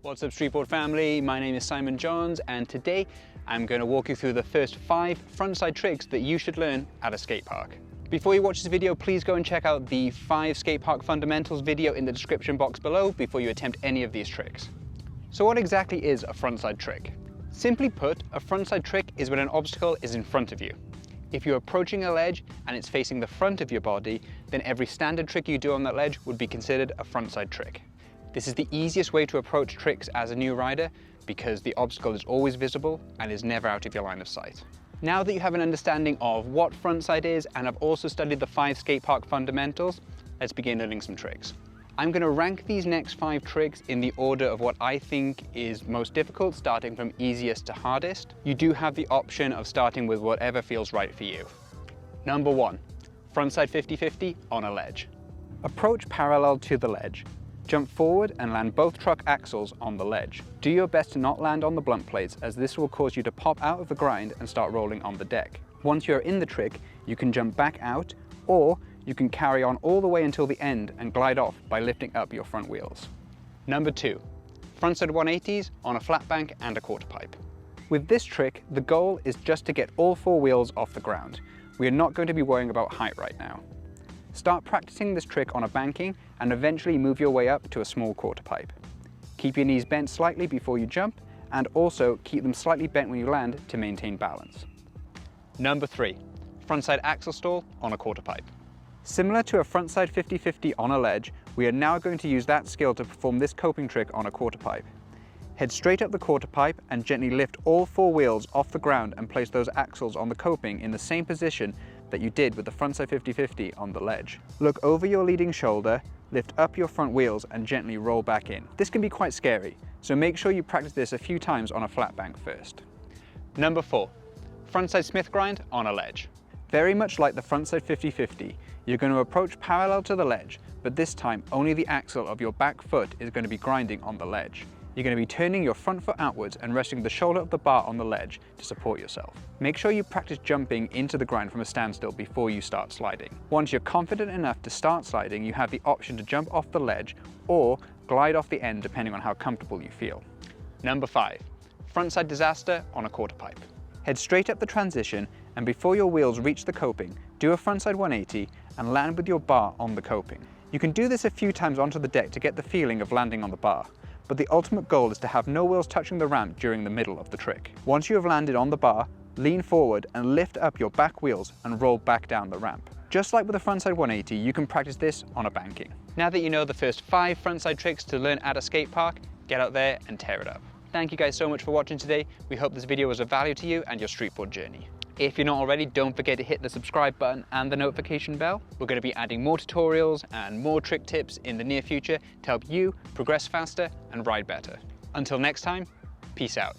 What's up, Streetboard family? My name is Simon Johns, and today I'm going to walk you through the first 5 frontside tricks that you should learn at a skate park. Before you watch this video, please go and check out the 5 skate park fundamentals video in the description box below before you attempt any of these tricks. So what exactly is a frontside trick? Simply put, a frontside trick is when an obstacle is in front of you. If you're approaching a ledge and it's facing the front of your body, then every standard trick you do on that ledge would be considered a frontside trick. This is the easiest way to approach tricks as a new rider because the obstacle is always visible and is never out of your line of sight. Now that you have an understanding of what frontside is and have also studied the 5 skate park fundamentals, let's begin learning some tricks. I'm going to rank these next 5 tricks in the order of what I think is most difficult, starting from easiest to hardest. You do have the option of starting with whatever feels right for you. Number 1, frontside 50-50 on a ledge. Approach parallel to the ledge. Jump forward and land both truck axles on the ledge. Do your best to not land on the blunt plates, as this will cause you to pop out of the grind and start rolling on the deck. Once you're in the trick, you can jump back out, or you can carry on all the way until the end and glide off by lifting up your front wheels. Number 2, frontside 180s on a flat bank and a quarter pipe. With this trick, the goal is just to get all 4 wheels off the ground. We are not going to be worrying about height right now. Start practicing this trick on a banking and eventually move your way up to a small quarter pipe. Keep your knees bent slightly before you jump, and also keep them slightly bent when you land to maintain balance. Number 3, frontside axle stall on a quarter pipe. Similar to a frontside 50-50 on a ledge, we are now going to use that skill to perform this coping trick on a quarter pipe. Head straight up the quarter pipe and gently lift all 4 wheels off the ground and place those axles on the coping in the same position that you did with the frontside 50-50 on the ledge. Look over your leading shoulder, lift up your front wheels and gently roll back in. This can be quite scary, so make sure you practice this a few times on a flat bank first. Number 4, frontside Smith grind on a ledge. Very much like the frontside 50-50, you're going to approach parallel to the ledge, but this time only the axle of your back foot is going to be grinding on the ledge. You're going to be turning your front foot outwards and resting the shoulder of the bar on the ledge to support yourself. Make sure you practice jumping into the grind from a standstill before you start sliding. Once you're confident enough to start sliding, you have the option to jump off the ledge or glide off the end depending on how comfortable you feel. Number 5, frontside disaster on a quarter pipe. Head straight up the transition, and before your wheels reach the coping, do a frontside 180 and land with your bar on the coping. You can do this a few times onto the deck to get the feeling of landing on the bar, but the ultimate goal is to have no wheels touching the ramp during the middle of the trick. Once you have landed on the bar, lean forward and lift up your back wheels and roll back down the ramp. Just like with the frontside 180, you can practice this on a banking. Now that you know the first 5 frontside tricks to learn at a skate park, get out there and tear it up. Thank you guys so much for watching today. We hope this video was of value to you and your streetboard journey. If you're not already, don't forget to hit the subscribe button and the notification bell. We're going to be adding more tutorials and more trick tips in the near future to help you progress faster and ride better. Until next time, peace out.